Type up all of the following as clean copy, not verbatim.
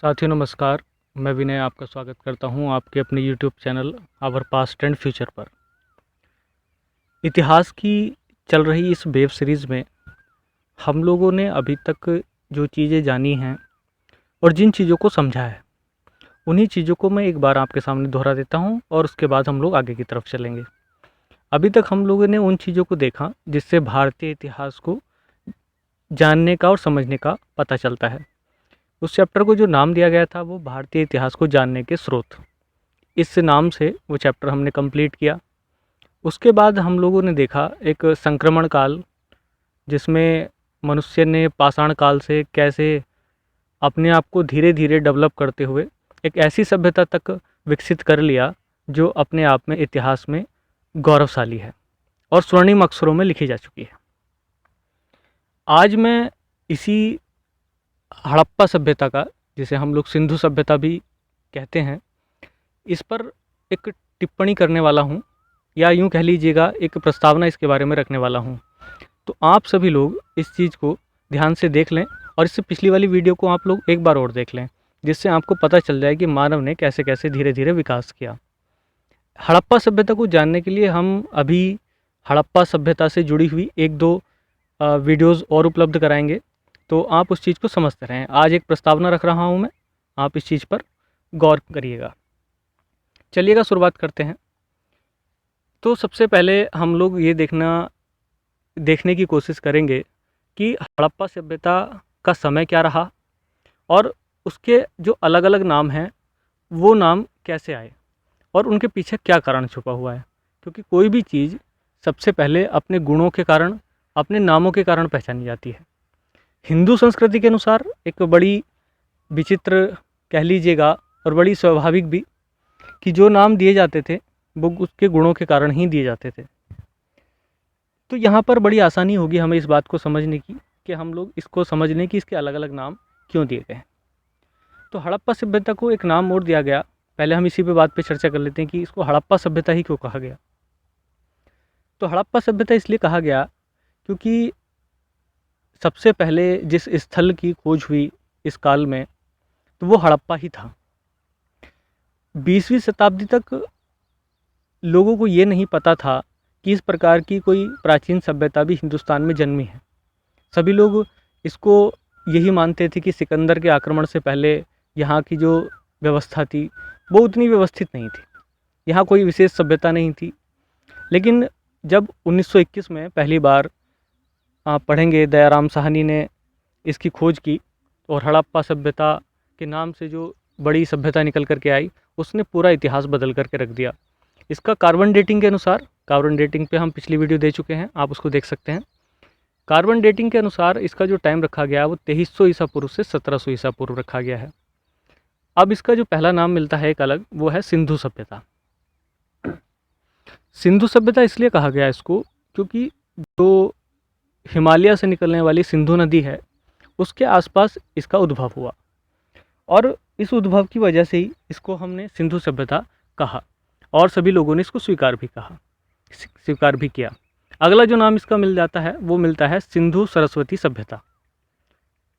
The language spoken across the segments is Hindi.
साथियों नमस्कार। मैं विनय आपका स्वागत करता हूं आपके अपने YouTube channel our past and future पर। इतिहास की चल रही इस वेब सीरीज़ में हम लोगों ने अभी तक जो चीज़ें जानी हैं और जिन चीज़ों को समझा है, उन्हीं चीज़ों को मैं एक बार आपके सामने दोहरा देता हूं और उसके बाद हम लोग आगे की तरफ चलेंगे। अभी तक हम लोगों ने उन चीज़ों को देखा जिससे भारतीय इतिहास को जानने का और समझने का पता चलता है। उस चैप्टर को जो नाम दिया गया था वो भारतीय इतिहास को जानने के स्रोत, इस नाम से वो चैप्टर हमने कंप्लीट किया। उसके बाद हम लोगों ने देखा एक संक्रमण काल, जिसमें मनुष्य ने पाषाण काल से कैसे अपने आप को धीरे धीरे डेवलप करते हुए एक ऐसी सभ्यता तक विकसित कर लिया जो अपने आप में इतिहास में गौरवशाली है और स्वर्णिम अक्षरों में लिखी जा चुकी है। आज मैं इसी हड़प्पा सभ्यता का, जिसे हम लोग सिंधु सभ्यता भी कहते हैं, इस पर एक टिप्पणी करने वाला हूँ, या यूँ कह लीजिएगा एक प्रस्तावना इसके बारे में रखने वाला हूँ। तो आप सभी लोग इस चीज़ को ध्यान से देख लें और इससे पिछली वाली वीडियो को आप लोग एक बार और देख लें, जिससे आपको पता चल जाए कि मानव ने कैसे कैसे धीरे धीरे विकास किया। हड़प्पा सभ्यता को जानने के लिए हम अभी हड़प्पा सभ्यता से जुड़ी हुई एक दो वीडियोज़ और उपलब्ध कराएंगे, तो आप उस चीज़ को समझते रहें। आज एक प्रस्तावना रख रहा हूँ मैं, आप इस चीज़ पर गौर करिएगा। चलिएगा शुरुआत करते हैं। तो सबसे पहले हम लोग ये देखने की कोशिश करेंगे कि हड़प्पा सभ्यता का समय क्या रहा और उसके जो अलग अलग नाम हैं वो नाम कैसे आए और उनके पीछे क्या कारण छुपा हुआ है। क्योंकि कोई भी चीज़ सबसे पहले अपने गुणों के कारण, अपने नामों के कारण पहचानी जाती है। हिंदू संस्कृति के अनुसार एक बड़ी विचित्र कह लीजिएगा और बड़ी स्वाभाविक भी, कि जो नाम दिए जाते थे वो उसके गुणों के कारण ही दिए जाते थे। तो यहाँ पर बड़ी आसानी होगी हमें इस बात को समझने की कि हम लोग इसको समझ लें कि इसके अलग अलग नाम क्यों दिए गए हैं। तो हड़प्पा सभ्यता को एक नाम और दिया गया। पहले हम इसी पे बात पे चर्चा कर लेते हैं कि इसको हड़प्पा सभ्यता ही क्यों कहा गया। तो हड़प्पा सभ्यता इसलिए कहा गया क्योंकि सबसे पहले जिस स्थल की खोज हुई इस काल में, तो वो हड़प्पा ही था। 20वीं शताब्दी तक लोगों को ये नहीं पता था कि इस प्रकार की कोई प्राचीन सभ्यता भी हिंदुस्तान में जन्मी है। सभी लोग इसको यही मानते थे कि सिकंदर के आक्रमण से पहले यहाँ की जो व्यवस्था थी वो उतनी व्यवस्थित नहीं थी, यहाँ कोई विशेष सभ्यता नहीं थी। लेकिन जब 1921 में पहली बार आप पढ़ेंगे दयाराम साहनी ने इसकी खोज की और हड़प्पा सभ्यता के नाम से जो बड़ी सभ्यता निकल करके आई, उसने पूरा इतिहास बदल करके रख दिया। इसका कार्बन डेटिंग के अनुसार, कार्बन डेटिंग पे हम पिछली वीडियो दे चुके हैं, आप उसको देख सकते हैं। कार्बन डेटिंग के अनुसार इसका जो टाइम रखा गया वो 2300 ईसा पूर्व से 1700 ईसा पूर्व रखा गया है। अब इसका जो पहला नाम मिलता है एक अलग, वो है सिंधु सभ्यता। सिंधु सभ्यता इसलिए कहा गया इसको क्योंकि जो हिमालय से निकलने वाली सिंधु नदी है उसके आसपास इसका उद्भव हुआ और इस उद्भव की वजह से ही इसको हमने सिंधु सभ्यता कहा और सभी लोगों ने इसको स्वीकार भी किया। अगला जो नाम इसका मिल जाता है वो मिलता है सिंधु सरस्वती सभ्यता।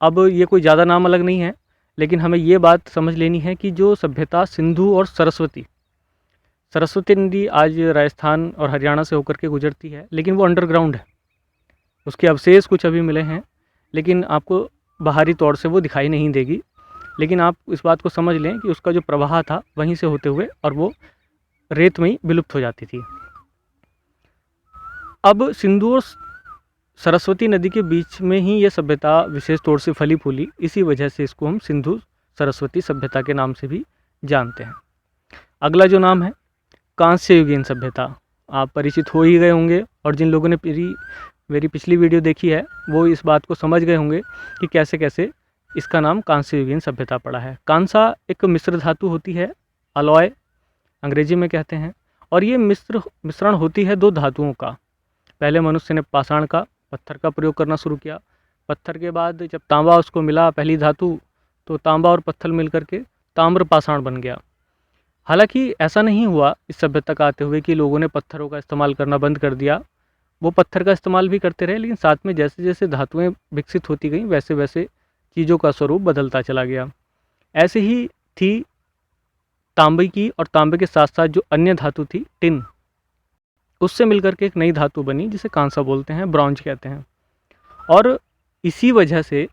अब ये कोई ज़्यादा नाम अलग नहीं है, लेकिन हमें ये बात समझ लेनी है कि जो सभ्यता सिंधु और सरस्वती नदी आज राजस्थान और हरियाणा से होकर के गुजरती है, लेकिन वो अंडरग्राउंड है। उसके अवशेष कुछ अभी मिले हैं, लेकिन आपको बाहरी तौर से वो दिखाई नहीं देगी। लेकिन आप इस बात को समझ लें कि उसका जो प्रवाह था वहीं से होते हुए और वो रेत में ही विलुप्त हो जाती थी। अब सिंधु और सरस्वती नदी के बीच में ही ये सभ्यता विशेष तौर से फली फूली, इसी वजह से इसको हम सिंधु सरस्वती सभ्यता के नाम से भी जानते हैं। अगला जो नाम है कांस्य युगीन सभ्यता, आप परिचित हो ही गए होंगे और जिन लोगों ने मेरी पिछली वीडियो देखी है वो इस बात को समझ गए होंगे कि कैसे कैसे इसका नाम कांस्य युगीन सभ्यता पड़ा है। कांसा एक मिश्र धातु होती है, अलॉय अंग्रेजी में कहते हैं, और ये मिश्रण होती है दो धातुओं का। पहले मनुष्य ने पाषाण का, पत्थर का प्रयोग करना शुरू किया। पत्थर के बाद जब तांबा उसको मिला पहली धातु, तो तांबा और पत्थर मिल करके ताम्र पाषाण बन गया। हालांकि ऐसा नहीं हुआ इस सभ्यता का आते हुए कि लोगों ने पत्थरों का इस्तेमाल करना बंद कर दिया। वो पत्थर का इस्तेमाल भी करते रहे, लेकिन साथ में जैसे जैसे धातुएं विकसित होती गई वैसे वैसे चीज़ों का स्वरूप बदलता चला गया। ऐसे ही थी तांबे की, और तांबे के साथ साथ जो अन्य धातु थी टिन, उससे मिलकर के एक नई धातु बनी जिसे कांसा बोलते हैं, ब्रॉन्ज कहते हैं। और इसी वजह से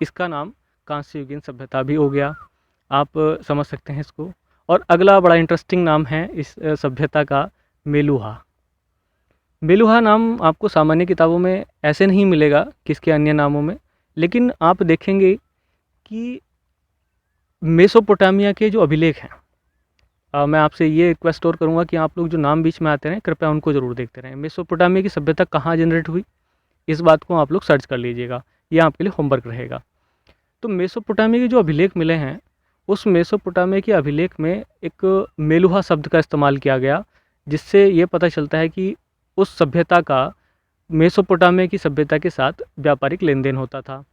इसका नाम कांस्य युगीन सभ्यता भी हो गया। आप समझ सकते हैं इसको। और अगला बड़ा इंटरेस्टिंग नाम है इस सभ्यता का, मेलुहा। मेलुहा नाम आपको सामान्य किताबों में ऐसे नहीं मिलेगा किसके अन्य नामों में, लेकिन आप देखेंगे कि मेसोपोटामिया के जो अभिलेख हैं, मैं आपसे ये रिक्वेस्ट और करूँगा कि आप लोग जो नाम बीच में आते हैं कृपया उनको ज़रूर देखते रहें। मेसोपोटामिया की सभ्यता कहाँ जनरेट हुई, इस बात को आप लोग सर्च कर लीजिएगा, ये आपके लिए होमवर्क रहेगा। तो मेसोपोटामिया के जो अभिलेख मिले हैं, उस मेसोपोटामिया के अभिलेख में एक मेलुहा शब्द का इस्तेमाल किया गया, जिससे ये पता चलता है कि उस सभ्यता का मेसोपोटामिया की सभ्यता के साथ व्यापारिक लेन देन होता था।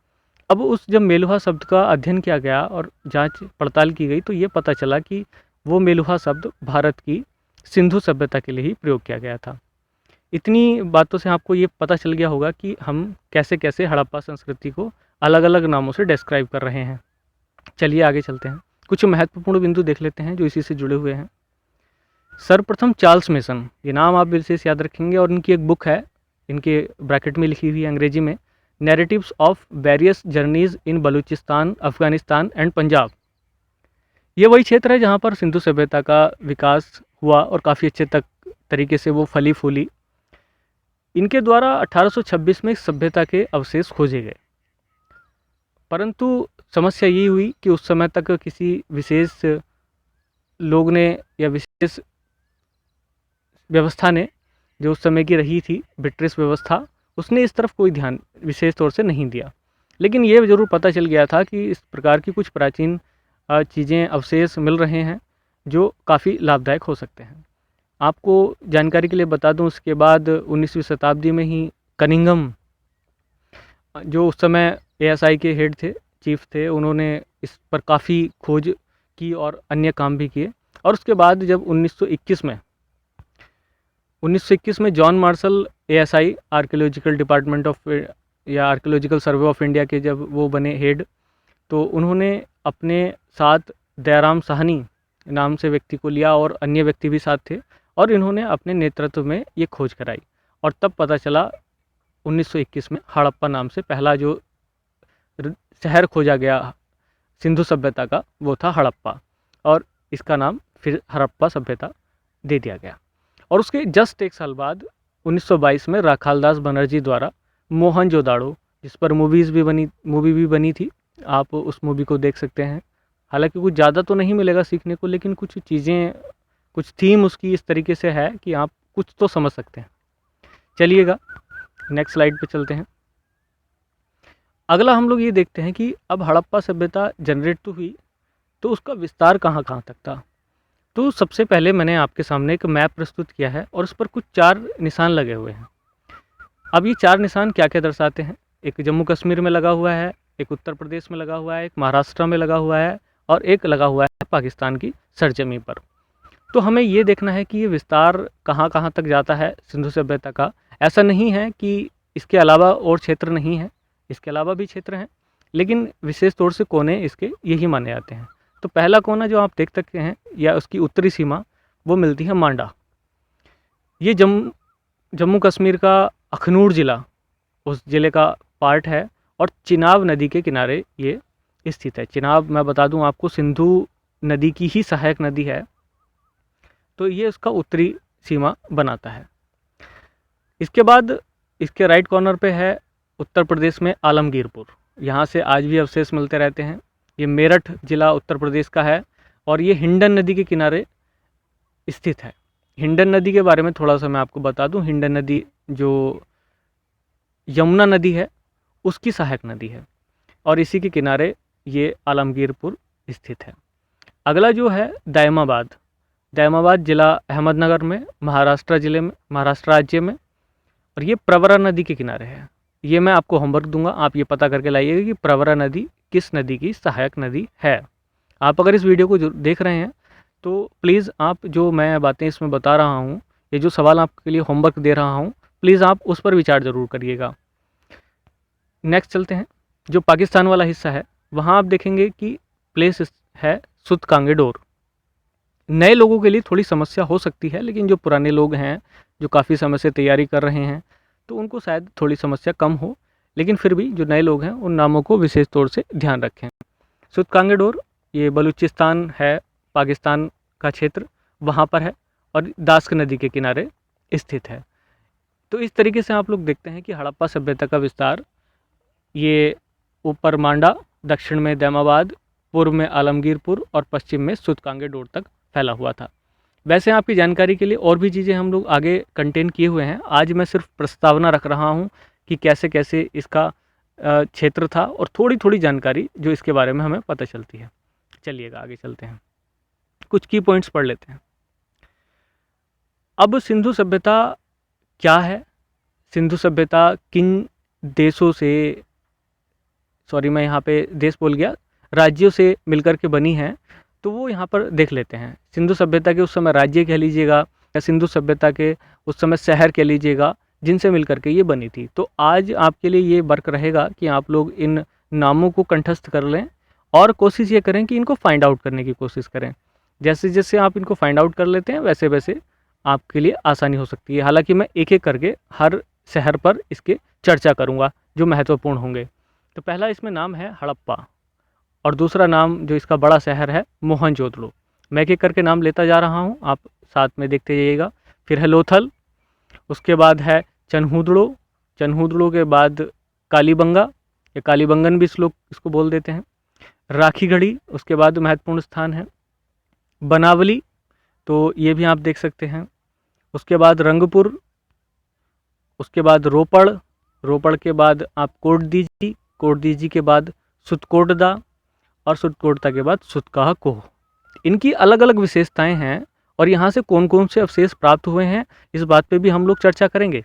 अब उस जब मेलुहा शब्द का अध्ययन किया गया और जांच पड़ताल की गई तो ये पता चला कि वो मेलुहा शब्द भारत की सिंधु सभ्यता के लिए ही प्रयोग किया गया था। इतनी बातों से आपको ये पता चल गया होगा कि हम कैसे कैसे हड़प्पा संस्कृति को अलग अलग नामों से डिस्क्राइब कर रहे हैं। चलिए आगे चलते हैं, कुछ महत्वपूर्ण बिंदु देख लेते हैं जो इसी से जुड़े हुए हैं। सर्वप्रथम चार्ल्स मेसन, ये नाम आप विशेष याद रखेंगे, और इनकी एक बुक है, इनके ब्रैकेट में लिखी हुई है अंग्रेजी में, narratives of various journeys in Balochistan, Afghanistan and Punjab. ये वही क्षेत्र है जहाँ पर सिंधु सभ्यता का विकास हुआ और काफ़ी अच्छे तरीके से वो फली फूली। इनके द्वारा 1826 में सभ्यता के अवशेष खोजे गए, परंतु समस्या ये हुई कि उस समय तक किसी विशेष लोग ने या विशेष व्यवस्था ने, जो उस समय की रही थी ब्रिटिश व्यवस्था, उसने इस तरफ कोई ध्यान विशेष तौर से नहीं दिया। लेकिन ये ज़रूर पता चल गया था कि इस प्रकार की कुछ प्राचीन चीज़ें, अवशेष मिल रहे हैं जो काफ़ी लाभदायक हो सकते हैं। आपको जानकारी के लिए बता दूं, उसके बाद 19वीं शताब्दी में ही कनिंघम, जो उस समय एएसआई के हेड थे, चीफ थे, उन्होंने इस पर काफ़ी खोज की और अन्य काम भी किए। और उसके बाद जब 1921 में John Marshall ASI, archaeological department of या आर्कियोलॉजिकल सर्वे ऑफ इंडिया के जब वो बने हेड, तो उन्होंने अपने साथ दयाराम साहनी नाम से व्यक्ति को लिया और अन्य व्यक्ति भी साथ थे, और इन्होंने अपने नेतृत्व में ये खोज कराई। और तब पता चला 1921 में हड़प्पा नाम से पहला जो शहर खोजा गया सिंधु सभ्यता का, वो था हड़प्पा, और इसका नाम फिर हड़प्पा सभ्यता दे दिया गया। और उसके जस्ट एक साल बाद 1922 में राखालदास बनर्जी द्वारा मोहनजोदाड़ो, जिस पर मूवी भी बनी थी, आप उस मूवी को देख सकते हैं। हालांकि कुछ ज़्यादा तो नहीं मिलेगा सीखने को, लेकिन कुछ चीज़ें, कुछ थीम उसकी इस तरीके से है कि आप कुछ तो समझ सकते हैं। चलिएगा नेक्स्ट स्लाइड पे चलते हैं। अगला हम लोग ये देखते हैं कि अब हड़प्पा सभ्यता जनरेट तो हुई, तो उसका विस्तार कहाँ कहाँ तक था। तो सबसे पहले मैंने आपके सामने एक मैप प्रस्तुत किया है और उस पर कुछ 4 निशान लगे हुए हैं। अब ये 4 निशान क्या क्या दर्शाते हैं? एक जम्मू कश्मीर में लगा हुआ है, एक उत्तर प्रदेश में लगा हुआ है, एक महाराष्ट्र में लगा हुआ है, और एक लगा हुआ है पाकिस्तान की सरजमी पर। तो हमें ये देखना है कि ये विस्तार कहाँ कहाँ तक जाता है सिंधु सभ्यता का। ऐसा नहीं है कि इसके अलावा और क्षेत्र नहीं है, इसके अलावा भी क्षेत्र हैं, लेकिन विशेष तौर से कोने इसके यही माने जाते हैं। तो पहला कोना जो आप देख सकते हैं, या उसकी उत्तरी सीमा, वो मिलती है मांडा। ये जम्मू कश्मीर का अखनूर ज़िला उस ज़िले का पार्ट है, और चिनाब नदी के किनारे ये स्थित है। चिनाब, मैं बता दूं आपको, सिंधु नदी की ही सहायक नदी है, तो ये उसका उत्तरी सीमा बनाता है। इसके बाद इसके राइट कॉर्नर पे है उत्तर प्रदेश में आलमगीरपुर, यहाँ से आज भी अवशेष मिलते रहते हैं। ये मेरठ ज़िला उत्तर प्रदेश का है, और ये हिंडन नदी के किनारे स्थित है। हिंडन नदी के बारे में थोड़ा सा मैं आपको बता दूं, हिंडन नदी जो यमुना नदी है उसकी सहायक नदी है, और इसी के किनारे ये आलमगीरपुर स्थित है। अगला जो है दायमाबाद ज़िला अहमदनगर में, महाराष्ट्र राज्य में, और ये प्रवरा नदी के किनारे है। ये मैं आपको होमवर्क दूंगा, आप ये पता करके लाइएगा कि प्रवरा नदी किस नदी की सहायक नदी है। आप अगर इस वीडियो को देख रहे हैं तो प्लीज़ आप जो मैं बातें इसमें बता रहा हूँ, ये जो सवाल आपके लिए होमवर्क दे रहा हूँ, प्लीज़ आप उस पर विचार ज़रूर करिएगा। नेक्स्ट चलते हैं, जो पाकिस्तान वाला हिस्सा है, वहाँ आप देखेंगे कि प्लेस है सुतकांगेडोर। नए लोगों के लिए थोड़ी समस्या हो सकती है, लेकिन जो पुराने लोग हैं, जो काफ़ी समय से तैयारी कर रहे हैं, तो उनको शायद थोड़ी समस्या कम हो, लेकिन फिर भी जो नए लोग हैं उन नामों को विशेष तौर से ध्यान रखें। सुतकांगेडोर ये बलूचिस्तान है, पाकिस्तान का क्षेत्र, वहाँ पर है और दास्क नदी के किनारे स्थित है। तो इस तरीके से आप लोग देखते हैं कि हड़प्पा सभ्यता का विस्तार ये ऊपर मांडा, दक्षिण में दैमाबाद, पूर्व में आलमगीरपुर और पश्चिम में सुतकांगेडोर तक फैला हुआ था। वैसे आपकी जानकारी के लिए और भी चीज़ें हम लोग आगे कंटेन किए हुए हैं। आज मैं सिर्फ प्रस्तावना रख रहा हूँ कि कैसे कैसे इसका क्षेत्र था और थोड़ी थोड़ी जानकारी जो इसके बारे में हमें पता चलती है। चलिएगा आगे चलते हैं, कुछ की पॉइंट्स पढ़ लेते हैं। अब सिंधु सभ्यता क्या है, सिंधु सभ्यता किन देशों से, सॉरी मैं यहाँ पे देश बोल गया, राज्यों से मिलकर के बनी है, तो वो यहाँ पर देख लेते हैं। सिंधु सभ्यता के उस समय राज्य कह लीजिएगा या सिंधु सभ्यता के उस समय शहर कह लीजिएगा, जिनसे मिलकर के ये बनी थी। तो आज आपके लिए ये वर्क रहेगा कि आप लोग इन नामों को कंठस्थ कर लें और कोशिश ये करें कि इनको फाइंड आउट करने की कोशिश करें। जैसे जैसे आप इनको फाइंड आउट कर लेते हैं वैसे वैसे आपके लिए आसानी हो सकती है। हालांकि मैं एक एक करके हर शहर पर इसके चर्चा करूँगा जो महत्वपूर्ण होंगे। तो पहला इसमें नाम है हड़प्पा और दूसरा नाम जो इसका बड़ा शहर है मोहनजोदड़ो। मैं एक एक करके नाम लेता जा रहा हूँ, आप साथ में देखते जाइएगा। फिर है लोथल, उसके बाद है चनहूदड़ो, चनहूदड़ो के बाद कालीबंगा या कालीबंगन भी इस लोग इसको बोल देते हैं। राखीगढ़ी उसके बाद महत्वपूर्ण स्थान है। बनावली, तो ये भी आप देख सकते हैं। उसके बाद रंगपुर, उसके बाद रोपड़, रोपड़ के बाद आप कोटदीजी, कोटदीजी के बाद सुतकोटदा और सुतकोटदा के बाद सुतकाह कोह। इनकी अलग अलग विशेषताएं हैं और यहाँ से कौन कौन से अवशेष प्राप्त हुए हैं इस बात पे भी हम लोग चर्चा करेंगे।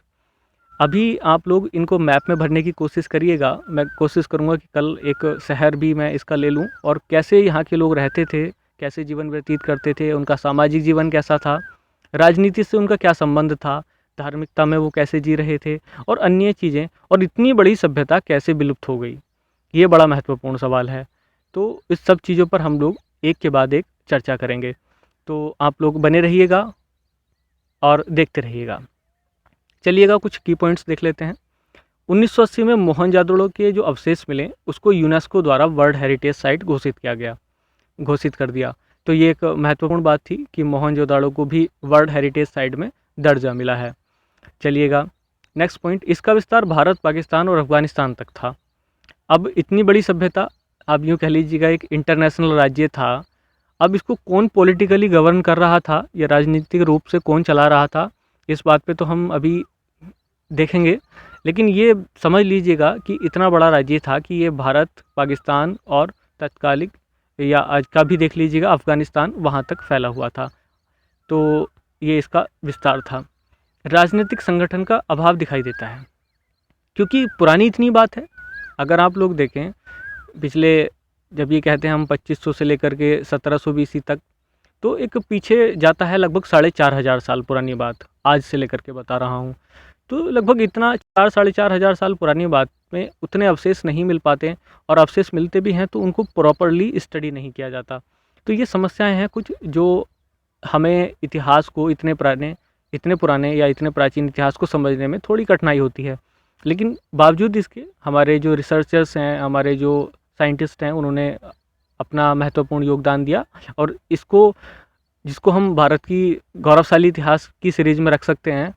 अभी आप लोग इनको मैप में भरने की कोशिश करिएगा। मैं कोशिश करूँगा कि कल एक शहर भी मैं इसका ले लूँ और कैसे यहाँ के लोग रहते थे, कैसे जीवन व्यतीत करते थे, उनका सामाजिक जीवन कैसा था, राजनीति से उनका क्या संबंध था, धार्मिकता में वो कैसे जी रहे थे और अन्य चीज़ें, और इतनी बड़ी सभ्यता कैसे विलुप्त हो गई, ये बड़ा महत्वपूर्ण सवाल है। तो इस सब चीज़ों पर हम लोग एक के बाद एक चर्चा करेंगे। तो आप लोग बने रहिएगा और देखते रहिएगा। चलिएगा कुछ की पॉइंट्स देख लेते हैं। 1980 में मोहनजोदड़ो के जो अवशेष मिले उसको यूनेस्को द्वारा वर्ल्ड हेरिटेज साइट घोषित कर दिया। तो ये एक महत्वपूर्ण बात थी कि मोहनजोदड़ो को भी वर्ल्ड हेरिटेज साइट में दर्जा मिला है। चलिएगा नेक्स्ट पॉइंट, इसका विस्तार भारत, पाकिस्तान और अफगानिस्तान तक था। अब इतनी बड़ी सभ्यता, आप यूँ कह लीजिएगा एक इंटरनेशनल राज्य था। अब इसको कौन पॉलिटिकली गवर्न कर रहा था या राजनीतिक रूप से कौन चला रहा था, इस बात पे तो हम अभी देखेंगे। लेकिन ये समझ लीजिएगा कि इतना बड़ा राज्य था कि ये भारत, पाकिस्तान और तत्कालिक या आज का भी देख लीजिएगा अफ़गानिस्तान, वहाँ तक फैला हुआ था। तो ये इसका विस्तार था। राजनीतिक संगठन का अभाव दिखाई देता है क्योंकि पुरानी इतनी बात है। अगर आप लोग देखें पिछले, जब ये कहते हैं हम 2500 से लेकर के 1700 BC तक, तो एक पीछे जाता है लगभग 4500 साल पुरानी बात, आज से लेकर के बता रहा हूँ। तो लगभग इतना 4-4.5 साल पुरानी बात में उतने अवशेष नहीं मिल पाते, और अवशेष मिलते भी हैं तो उनको प्रॉपरली स्टडी नहीं किया जाता। तो ये समस्याएं हैं कुछ जो हमें इतिहास को इतने पुराने या इतने प्राचीन इतिहास को समझने में थोड़ी कठिनाई होती है। लेकिन बावजूद इसके हमारे जो रिसर्चर्स हैं, हमारे जो साइंटिस्ट हैं, उन्होंने अपना महत्वपूर्ण योगदान दिया और इसको, जिसको हम भारत की गौरवशाली इतिहास की सीरीज में रख सकते हैं,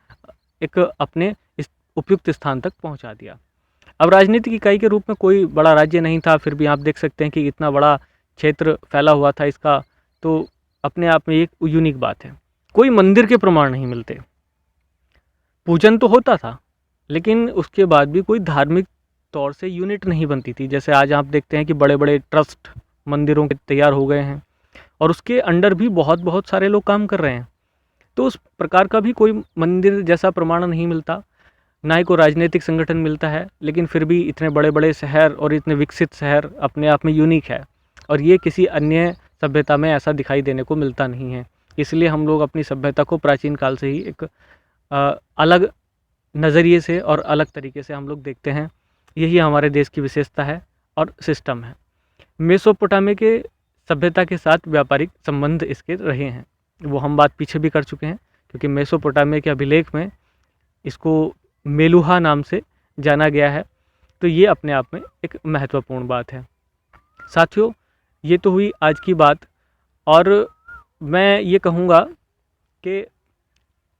एक अपने इस उपयुक्त स्थान तक पहुंचा दिया। अब राजनीतिक इकाई के रूप में कोई बड़ा राज्य नहीं था, फिर भी आप देख सकते हैं कि इतना बड़ा क्षेत्र फैला हुआ था इसका, तो अपने आप में एक यूनिक बात है। कोई मंदिर के प्रमाण नहीं मिलते, पूजन तो होता था लेकिन उसके बाद भी कोई धार्मिक तौर से यूनिट नहीं बनती थी। जैसे आज आप देखते हैं कि बड़े बड़े ट्रस्ट मंदिरों के तैयार हो गए हैं और उसके अंडर भी बहुत बहुत सारे लोग काम कर रहे हैं। तो उस प्रकार का भी कोई मंदिर जैसा प्रमाण नहीं मिलता, ना ही कोई राजनीतिक संगठन मिलता है। लेकिन फिर भी इतने बड़े बड़े शहर और इतने विकसित शहर अपने आप में यूनिक है, और ये किसी अन्य सभ्यता में ऐसा दिखाई देने को मिलता नहीं है। इसलिए हम लोग अपनी सभ्यता को प्राचीन काल से ही एक अलग नज़रिए से और अलग तरीके से हम लोग देखते हैं। यही हमारे देश की विशेषता है और सिस्टम है। मेसोपोटामिया के सभ्यता के साथ व्यापारिक संबंध इसके रहे हैं। वो हम बात पीछे भी कर चुके हैं, क्योंकि मेसोपोटामिया के अभिलेख में इसको मेलुहा नाम से जाना गया है। तो ये अपने आप में एक महत्वपूर्ण बात है। साथियों, ये तो हुई आज की बात, और मैं ये कहूँगा कि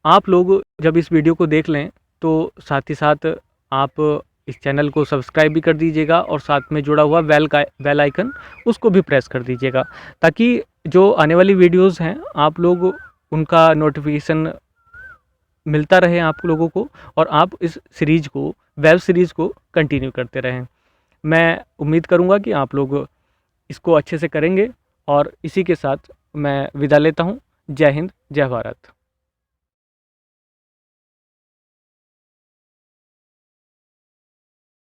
आप लोग जब इस वीडियो को देख लें तो साथ ही साथ आप इस चैनल को सब्सक्राइब भी कर दीजिएगा, और साथ में जुड़ा हुआ बेल आइकन उसको भी प्रेस कर दीजिएगा, ताकि जो आने वाली वीडियोस हैं आप लोग उनका नोटिफिकेशन मिलता रहे आप लोगों को, और आप इस सीरीज़ को, वेब सीरीज़ को कंटिन्यू करते रहें। मैं उम्मीद करूँगा कि आप लोग इसको अच्छे से करेंगे, और इसी के साथ मैं विदा लेता हूँ। जय हिंद, जय भारत।